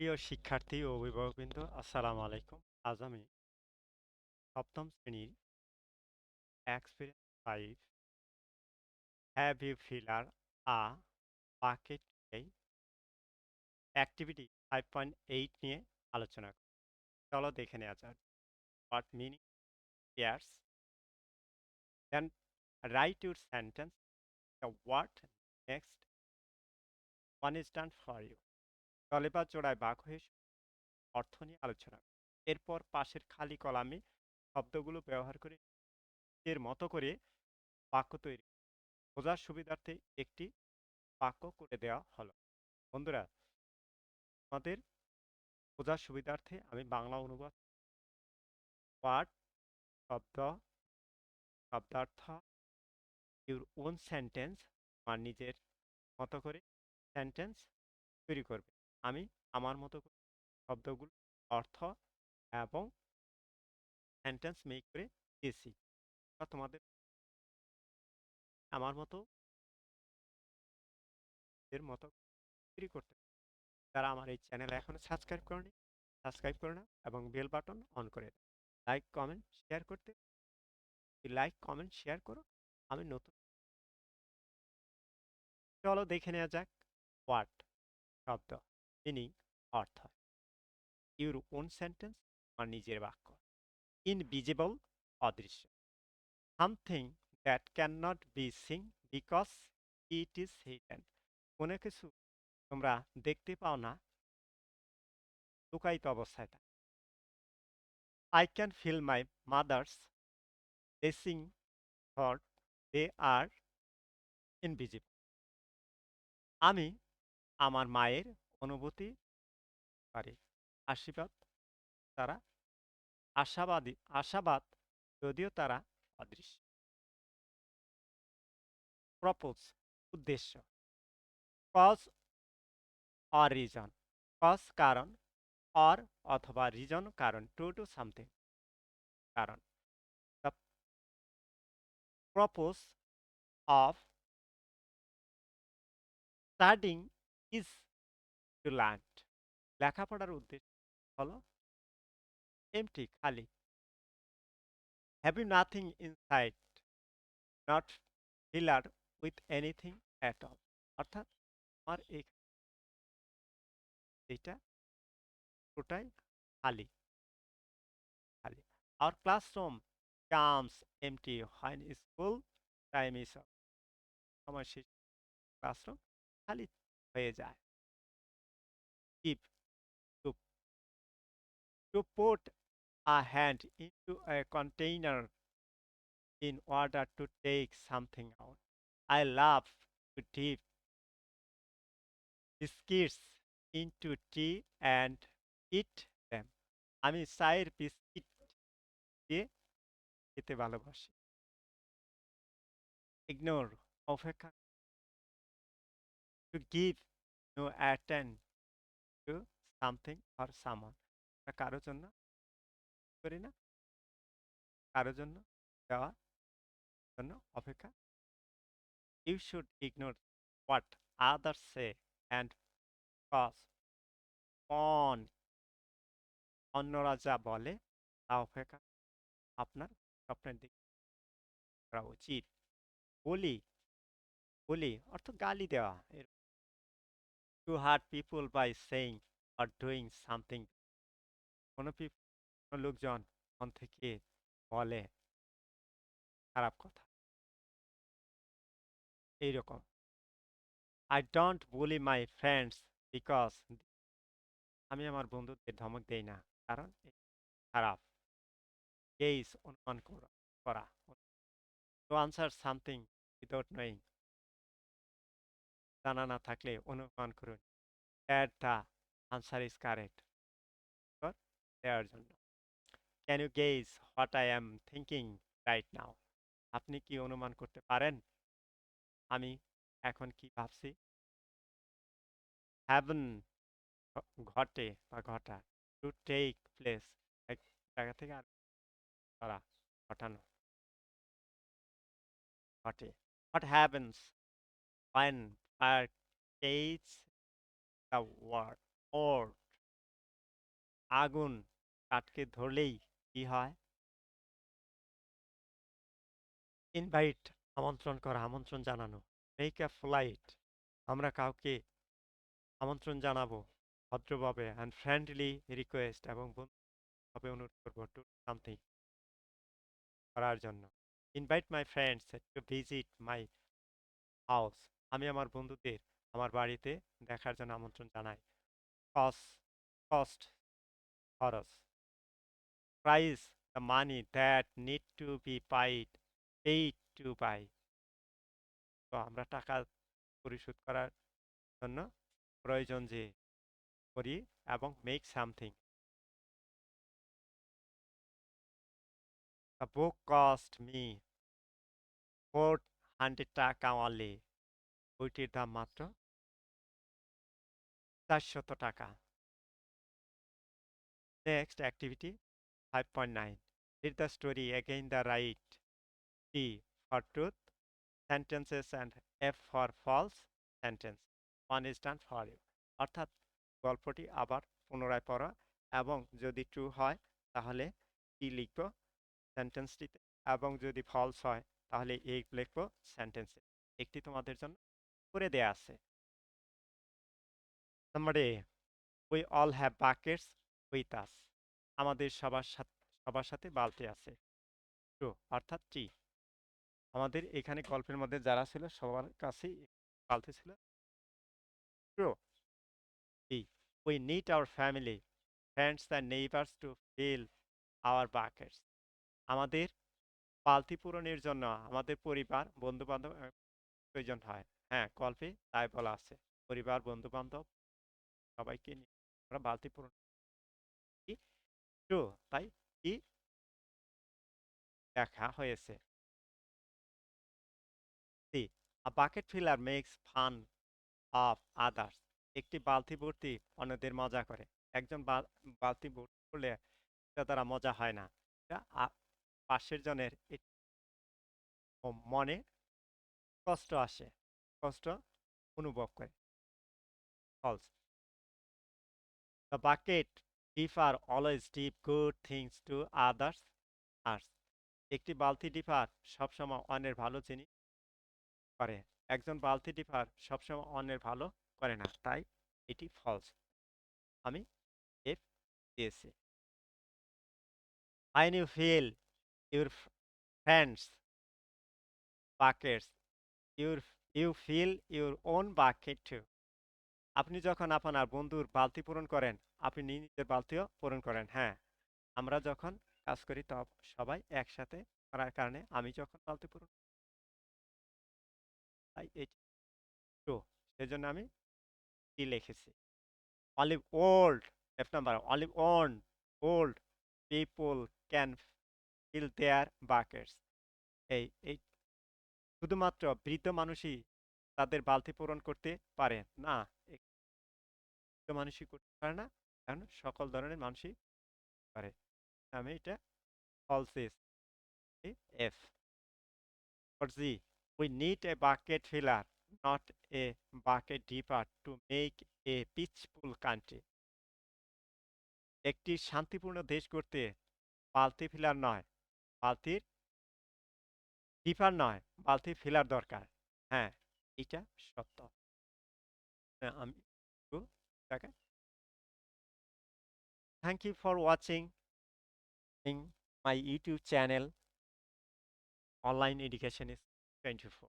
প্রিয় শিক্ষার্থী ও অভিভাবকবৃন্দ, আসসালামু আলাইকুম। আজ আমি সপ্তম শ্রেণীর experience 5 have you filled a bucket activity 5.8 নিয়ে আলোচনা করি। চলো দেখে নেওয়া যাক। What meaning yours, then write your sentence, the word next one is done for you. তলে বা জোড়ায় বাক হয়ে অর্থ নিয়ে আলোচনা করি। এরপর পাশের খালি কলামে শব্দগুলো ব্যবহার করে এর মতো করে বাক্য তৈরি, বোঝার সুবিধার্থে একটি বাক্য করে দেওয়া হলো। বন্ধুরা, আমাদের বোঝার সুবিধার্থে আমি বাংলা অনুবাদ, ওয়ার্ড, শব্দ, শব্দার্থ, ইউর ওন সেন্টেন্স, আমার নিজের মতো করে সেন্টেন্স তৈরি করবে। আমি আমার মতো করে শব্দগুলো অর্থ এবং সেন্টেন্স মেক করে দিয়েছি। তোমাদের আমার মতো এর মতো তৈরি করতে, যারা আমার এই চ্যানেল এখনো সাবস্ক্রাইব করেনি, সাবস্ক্রাইব করে নাও এবং বেল বাটন অন করে দাও। লাইক কমেন্ট শেয়ার করতে, লাইক কমেন্ট শেয়ার করো। আমি নতুন, চলো দেখে নেওয়া যাক। ওয়ার্ড শব্দ, মিনিং অর্থ, ইউর ওন সেন্টেন্স আমার নিজের বাক্য, ইনভিজিবল অদৃশ্য, something that can not be seen because it is hidden, কোনো কিছু তোমরা দেখতে পাও না, লুকায়িত অবস্থায় থাকে। I can feel my mother's blessing for they are invisible, আমি আমার মায়ের অনুভূতি পারি, আশীর্বাদ তারা আশাবাদ যদিও তারা অদৃশ্য। প্রপোজ উদ্দেশ্য, কজ অর রিজন, কজ কারণ, অর অথবা রিজন কারণ, টু ডু সামথিং কারণ। The purpose of studying is to learn, লেখাপড়ার উদ্দেশ্য হলো এমটি খালি। Have you nothing inside, not filled with anything at all, অর্থাৎ আমার এইটা পুরোটাই খালি খালি। Our classroom comes empty when school time is up, সময় শেষ, ক্লাসরুম খালি হয়ে যায়। Keep, to, to put a hand into a container in order to take something out. I love to dip biscuits into tea and eat them. আমি চায়ের biscuit দিয়ে খেতে ভালোবাসি। Ignore, অপেক্ষা, to give no attention to something or someone, কারোর জন্য করি না, কারোর জন্য দেওয়া জন্য অপেক্ষা। You should ignore what others say and cause on, অন্যরা যা বলে তা অপেক্ষা আপনার স্বপ্নের দিকে করা উচিত। বলি, বলি অর্থ গালি দেওয়া, to hurt people by saying or doing something, কোনো লোকজন মন থেকে বলে খারাপ কথা, এইরকম। I don't bully my friends because, আমি আমার বন্ধুদের ধমক দেই না কারণ খারাপ। গেইজ, অনুমান করা, to answer something without knowing, জানা না থাকলে অনুমান করুন। That the answer is correct, উত্তর দেওয়ার জন্য। Can you guess what I am thinking right now, আপনি কি অনুমান করতে পারেন আমি এখন কি ভাবছি। হ্যাভেন, ঘটে বা ঘটা, টু টেক প্লেস, এক জায়গা থেকে আর করা, ঘটানো, ঘটে। What happens when fire catches the word, or আগুন কাঠকে ধরলেই কি হয়? ইনভাইট, আমন্ত্রণ করা, আমন্ত্রণ জানানো। মেক আ ফ্লাইট, আমরা কাউকে আমন্ত্রণ জানাবো ভদ্রভাবে, অ্যান্ড ফ্রেন্ডলি রিকোয়েস্ট, এবং বন্ধুভাবে অনুরোধ করবো টু সামথিং করার জন্য। Invite my friends to visit my house, আমি আমার বন্ধুদের আমার বাড়িতে দেখার জন্য আমন্ত্রণ জানাই। কস্ট, কস্ট, খরচ। Price, the money that need to be paid to buy, তো আমরা টাকা পরিশোধ করার জন্য প্রয়োজন যে করি, এবং make something. The book cost me 400 টাকা অনলি, বইটির দাম মাত্র 400 টাকা। Next activity 5.9, read the story again, the right T for truth sentences and F for false sentence. One is done for you. অর্থাৎ গল্পটি আবার পুনরায় পড়া, এবং যদি ট্রু হয় তাহলে টি লিখব সেন্টেন্সটিতে, এবং যদি ফলস হয় তাহলে এই লিখব সেন্টেন্সে। একটি তোমাদের জন্য করে দেয়া আছে। Number A, we all have buckets with us, আমাদের সবার সাথে বালতি আছে। ট্রু অর্থাৎ টি। আমাদের এখানে গল্পের মধ্যে যারা ছিল সবার কাছেই বালতি ছিল। True. B, we need our family friends and neighbours to fill our buckets, আমাদের বালতি পূরণের জন্য আমাদের পরিবার বন্ধু বান্ধব প্রয়োজন হয়। হ্যাঁ, গল্পে তাই বলা আছে, পরিবার বন্ধু বান্ধব সবাইকে নিয়ে আমরা বালতি পূরণ করি। ট্রু, তাই কি দেখা হয়েছে। C, a bucket filler makes fun of others, একটি বালতি ভর্তি অন্যদের মজা করে। একজন বালতি ভর্তি করলে এটা তারা মজা হয় না, এটা পাশের জনের মনে কষ্ট আসে, কষ্ট অনুভব করে। False, the bucket dipper always dip good things to others ours, একটি বালতি ডিপার সবসময় অন্যের ভালো জিনিস করে। একজন বালতি ডিপার সবসময় অন্যের ভালো করে না, তাই এটি ফলস। আমি এফ দিয়েছি। When you fill your friends buckets, you you fill your own bucket too. আপনি যখন আপনার বন্ধুর বালতি পূরণ করেন, আপনি নিজের বালতিও পূরণ করেন। হ্যাঁ, আমরা যখন কাজ করি তখন সবাই একসাথে করার কারণে আমি যখন বালতি পূরণ তাই এটি ট্রু, সেজন্য আমি কি লিখেছি। Only old, F number, only old people can fill their buckets, এই শুধুমাত্র বৃদ্ধ মানুষই তাদের বালতি পূরণ করতে পারে না, বৃদ্ধ মানুষই করতে পারে না, কারণ সকল ধরনের মানুষই পারে। আমি এটা false F. For G, we need a bucket filler not a bucket dipper to make a peaceful country, একটি শান্তিপূর্ণ দেশ করতে বালতি ফিলার নয়, বালতির ডিপার নয়, বালতি ফিলার দরকার। হ্যাঁ, এটা সত্য। আমি তাকে thank you for watching in my YouTube channel. Online education is 24.